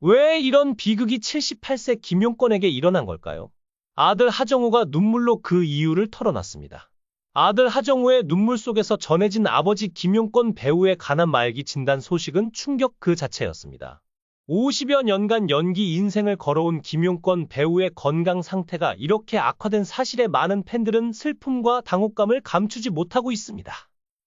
왜 이런 비극이 78세 김용권에게 일어난 걸까요? 아들 하정우가 눈물로 그 이유를 털어놨습니다. 아들 하정우의 눈물 속에서 전해진 아버지 김용권 배우의 가난 말기 진단 소식은 충격 그 자체였습니다. 50여 년간 연기 인생을 걸어온 김용권 배우의 건강 상태가 이렇게 악화된 사실에 많은 팬들은 슬픔과 당혹감을 감추지 못하고 있습니다.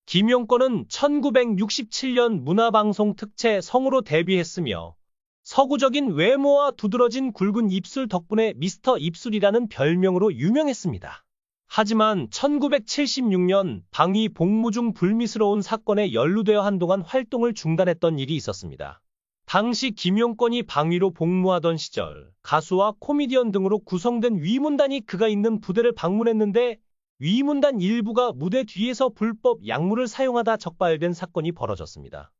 김용권은 1967년 문화방송 특채 성우로 데뷔했으며 서구적인 외모와 두드러진 굵은 입술 덕분에 미스터 입술이라는 별명으로 유명했습니다. 하지만 1976년 방위 복무 중 불미스러운 사건에 연루되어 한동안 활동을 중단했던 일이 있었습니다. 당시 김용권이 방위로 복무하던 시절 가수와 코미디언 등으로 구성된 위문단이 그가 있는 부대를 방문했는데 위문단 일부가 무대 뒤에서 불법 약물을 사용하다 적발된 사건이 벌어졌습니다.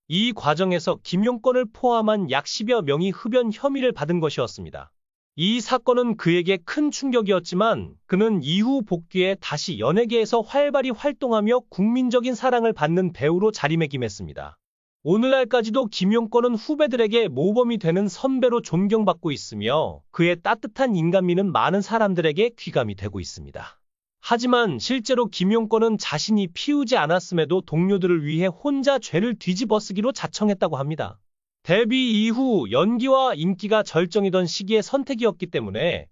이 과정에서 김용권을 포함한 약 10여 명이 흡연 혐의를 받은 것이었습니다. 이 사건은 그에게 큰 충격이었지만 그는 이후 복귀해 다시 연예계에서 활발히 활동하며 국민적인 사랑을 받는 배우로 자리매김했습니다. 오늘날까지도 김용권은 후배들에게 모범이 되는 선배로 존경받고 있으며 그의 따뜻한 인간미는 많은 사람들에게 귀감이 되고 있습니다. 하지만 실제로 김용권은 자신이 피우지 않았음에도 동료들을 위해 혼자 죄를 뒤집어쓰기로 자청했다고 합니다. 데뷔 이후 연기와 인기가 절정이던 시기의 선택이었기 때문에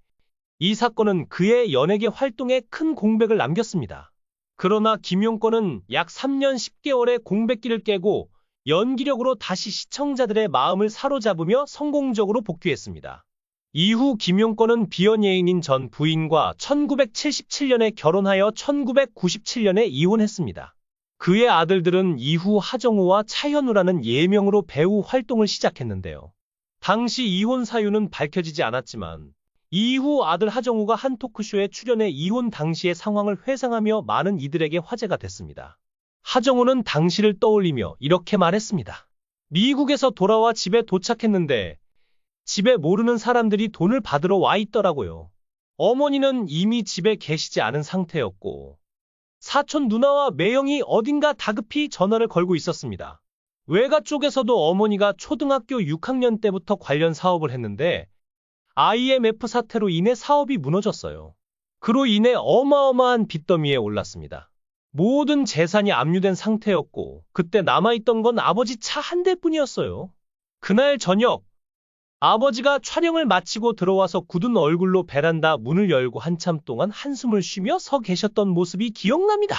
이 사건은 그의 연예계 활동에 큰 공백을 남겼습니다. 그러나 김용권은 약 3년 10개월의 공백기를 깨고 연기력으로 다시 시청자들의 마음을 사로잡으며 성공적으로 복귀했습니다. 이후 김용권은 비연예인인 전 부인과 1977년에 결혼하여 1997년에 이혼했습니다. 그의 아들들은 이후 하정우와 차현우라는 예명으로 배우 활동을 시작했는데요. 당시 이혼 사유는 밝혀지지 않았지만 이후 아들 하정우가 한 토크쇼에 출연해 이혼 당시의 상황을 회상하며 많은 이들에게 화제가 됐습니다. 하정우는 당시를 떠올리며 이렇게 말했습니다. 미국에서 돌아와 집에 도착했는데 집에 모르는 사람들이 돈을 받으러 와 있더라고요. 어머니는 이미 집에 계시지 않은 상태였고 사촌 누나와 매형이 어딘가 다급히 전화를 걸고 있었습니다. 외가 쪽에서도 어머니가 초등학교 6학년 때부터 관련 사업을 했는데 IMF 사태로 인해 사업이 무너졌어요. 그로 인해 어마어마한 빚더미에 올랐습니다. 모든 재산이 압류된 상태였고 그때 남아있던 건 아버지 차 한 대뿐이었어요. 그날 저녁 아버지가 촬영을 마치고 들어와서 굳은 얼굴로 베란다 문을 열고 한참 동안 한숨을 쉬며 서 계셨던 모습이 기억납니다.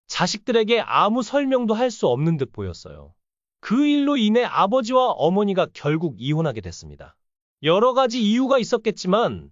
자식들에게 아무 설명도 할 수 없는 듯 보였어요. 그 일로 인해 아버지와 어머니가 결국 이혼하게 됐습니다. 여러 가지 이유가 있었겠지만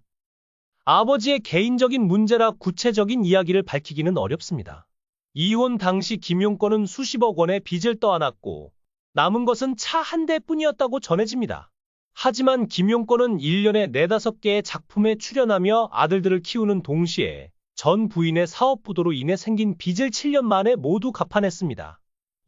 아버지의 개인적인 문제라 구체적인 이야기를 밝히기는 어렵습니다. 이혼 당시 김용권은 수십억 원의 빚을 떠안았고 남은 것은 차 한 대뿐이었다고 전해집니다. 하지만 김용권은 1년에 4-5개의 작품에 출연하며 아들들을 키우는 동시에 전 부인의 사업 부도로 인해 생긴 빚을 7년 만에 모두 갚아냈습니다.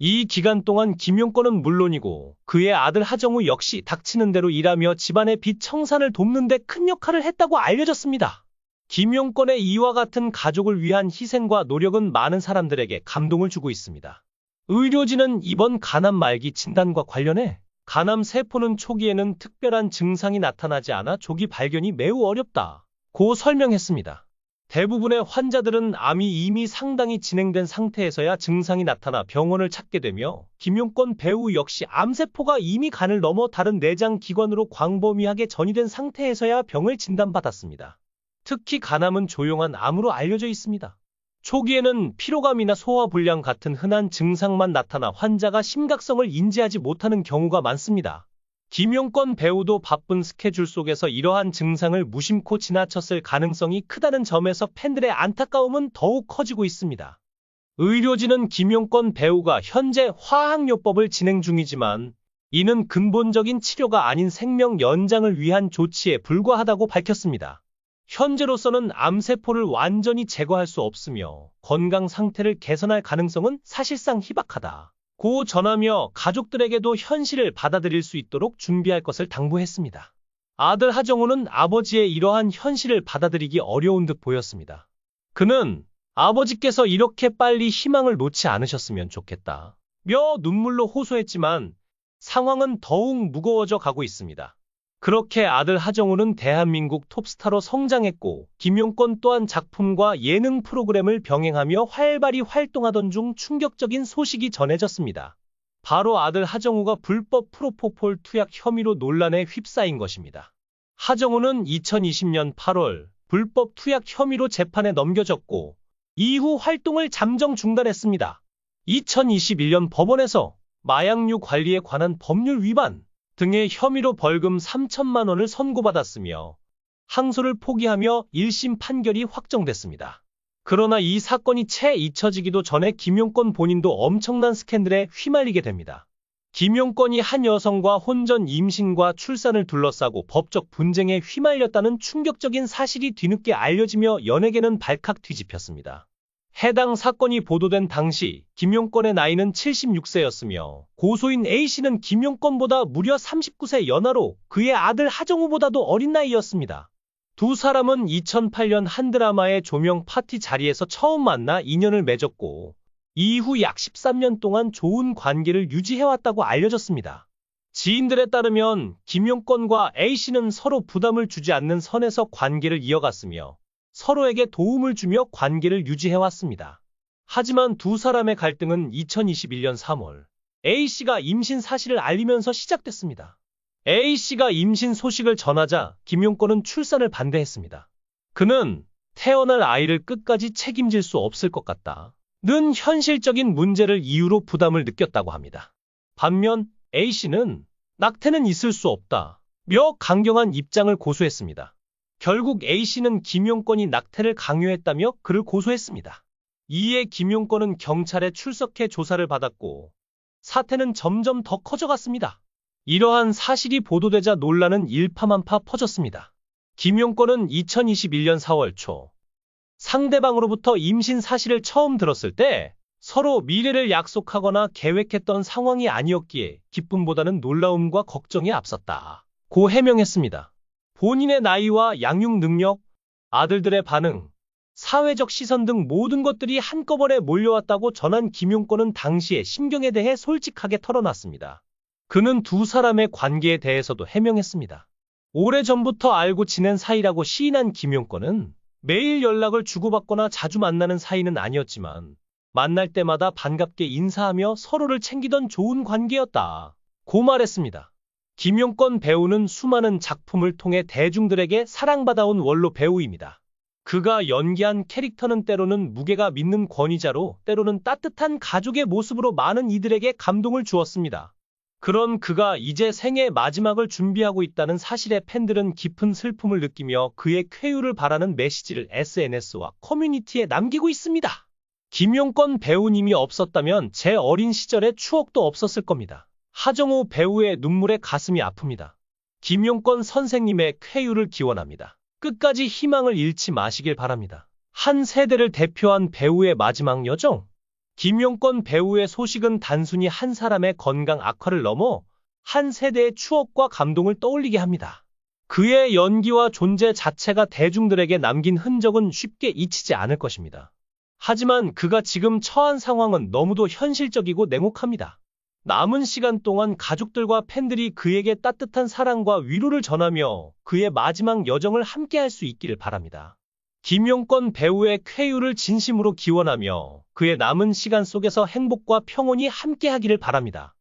이 기간 동안 김용권은 물론이고 그의 아들 하정우 역시 닥치는 대로 일하며 집안의 빚 청산을 돕는 데 큰 역할을 했다고 알려졌습니다. 김용권의 이와 같은 가족을 위한 희생과 노력은 많은 사람들에게 감동을 주고 있습니다. 의료진은 이번 간암 말기 진단과 관련해 간암 세포는 초기에는 특별한 증상이 나타나지 않아 조기 발견이 매우 어렵다고 설명했습니다. 대부분의 환자들은 암이 이미 상당히 진행된 상태에서야 증상이 나타나 병원을 찾게 되며 김용권 배우 역시 암세포가 이미 간을 넘어 다른 내장 기관으로 광범위하게 전이된 상태에서야 병을 진단받았습니다. 특히 간암은 조용한 암으로 알려져 있습니다. 초기에는 피로감이나 소화불량 같은 흔한 증상만 나타나 환자가 심각성을 인지하지 못하는 경우가 많습니다. 김용권 배우도 바쁜 스케줄 속에서 이러한 증상을 무심코 지나쳤을 가능성이 크다는 점에서 팬들의 안타까움은 더욱 커지고 있습니다. 의료진은 김용권 배우가 현재 화학요법을 진행 중이지만 이는 근본적인 치료가 아닌 생명 연장을 위한 조치에 불과하다고 밝혔습니다. 현재로서는 암세포를 완전히 제거할 수 없으며 건강 상태를 개선할 가능성은 사실상 희박하다고 전하며 가족들에게도 현실을 받아들일 수 있도록 준비할 것을 당부했습니다. 아들 하정우는 아버지의 이러한 현실을 받아들이기 어려운 듯 보였습니다. 그는 아버지께서 이렇게 빨리 희망을 놓지 않으셨으면 좋겠다며 눈물로 호소했지만 상황은 더욱 무거워져 가고 있습니다. 그렇게 아들 하정우는 대한민국 톱스타로 성장했고 김용권 또한 작품과 예능 프로그램을 병행하며 활발히 활동하던 중 충격적인 소식이 전해졌습니다. 바로 아들 하정우가 불법 프로포폴 투약 혐의로 논란에 휩싸인 것입니다. 하정우는 2020년 8월 불법 투약 혐의로 재판에 넘겨졌고 이후 활동을 잠정 중단했습니다. 2021년 법원에서 마약류 관리에 관한 법률 위반 등의 혐의로 벌금 3천만 원을 선고받았으며 항소를 포기하며 1심 판결이 확정됐습니다. 그러나 이 사건이 채 잊혀지기도 전에 김용권 본인도 엄청난 스캔들에 휘말리게 됩니다. 김용권이 한 여성과 혼전 임신과 출산을 둘러싸고 법적 분쟁에 휘말렸다는 충격적인 사실이 뒤늦게 알려지며 연예계는 발칵 뒤집혔습니다. 해당 사건이 보도된 당시 김용권의 나이는 76세였으며 고소인 A씨는 김용권보다 무려 39세 연하로 그의 아들 하정우보다도 어린 나이였습니다. 두 사람은 2008년 한 드라마의 조명 파티 자리에서 처음 만나 인연을 맺었고 이후 약 13년 동안 좋은 관계를 유지해왔다고 알려졌습니다. 지인들에 따르면 김용권과 A씨는 서로 부담을 주지 않는 선에서 관계를 이어갔으며 서로에게 도움을 주며 관계를 유지해왔습니다. 하지만 두 사람의 갈등은 2021년 3월 A씨가 임신 사실을 알리면서 시작됐습니다. A씨가 임신 소식을 전하자 김용권은 출산을 반대했습니다. 그는 태어날 아이를 끝까지 책임질 수 없을 것 같다는 현실적인 문제를 이유로 부담을 느꼈다고 합니다. 반면 A씨는 낙태는 있을 수 없다며 강경한 입장을 고수했습니다. 결국 A씨는 김용권이 낙태를 강요했다며 그를 고소했습니다. 이에 김용권은 경찰에 출석해 조사를 받았고 사태는 점점 더 커져갔습니다. 이러한 사실이 보도되자 논란은 일파만파 퍼졌습니다. 김용권은 2021년 4월 초 상대방으로부터 임신 사실을 처음 들었을 때 서로 미래를 약속하거나 계획했던 상황이 아니었기에 기쁨보다는 놀라움과 걱정이 앞섰다고 해명했습니다. 본인의 나이와 양육 능력, 아들들의 반응, 사회적 시선 등 모든 것들이 한꺼번에 몰려왔다고 전한 김용권은 당시의 심경에 대해 솔직하게 털어놨습니다. 그는 두 사람의 관계에 대해서도 해명했습니다. 오래전부터 알고 지낸 사이라고 시인한 김용권은 매일 연락을 주고받거나 자주 만나는 사이는 아니었지만 만날 때마다 반갑게 인사하며 서로를 챙기던 좋은 관계였다고 말했습니다. 김용권 배우는 수많은 작품을 통해 대중들에게 사랑받아온 원로 배우입니다. 그가 연기한 캐릭터는 때로는 무게가 믿는 권위자로 때로는 따뜻한 가족의 모습으로 많은 이들에게 감동을 주었습니다. 그런 그가 이제 생애 마지막을 준비하고 있다는 사실에 팬들은 깊은 슬픔을 느끼며 그의 쾌유를 바라는 메시지를 SNS와 커뮤니티에 남기고 있습니다. 김용권 배우님이 없었다면 제 어린 시절의 추억도 없었을 겁니다. 하정우 배우의 눈물에 가슴이 아픕니다. 김용권 선생님의 쾌유를 기원합니다. 끝까지 희망을 잃지 마시길 바랍니다. 한 세대를 대표한 배우의 마지막 여정. 김용권 배우의 소식은 단순히 한 사람의 건강 악화를 넘어 한 세대의 추억과 감동을 떠올리게 합니다. 그의 연기와 존재 자체가 대중들에게 남긴 흔적은 쉽게 잊히지 않을 것입니다. 하지만 그가 지금 처한 상황은 너무도 현실적이고 냉혹합니다. 남은 시간 동안 가족들과 팬들이 그에게 따뜻한 사랑과 위로를 전하며 그의 마지막 여정을 함께할 수 있기를 바랍니다. 김용권 배우의 쾌유를 진심으로 기원하며 그의 남은 시간 속에서 행복과 평온이 함께하기를 바랍니다.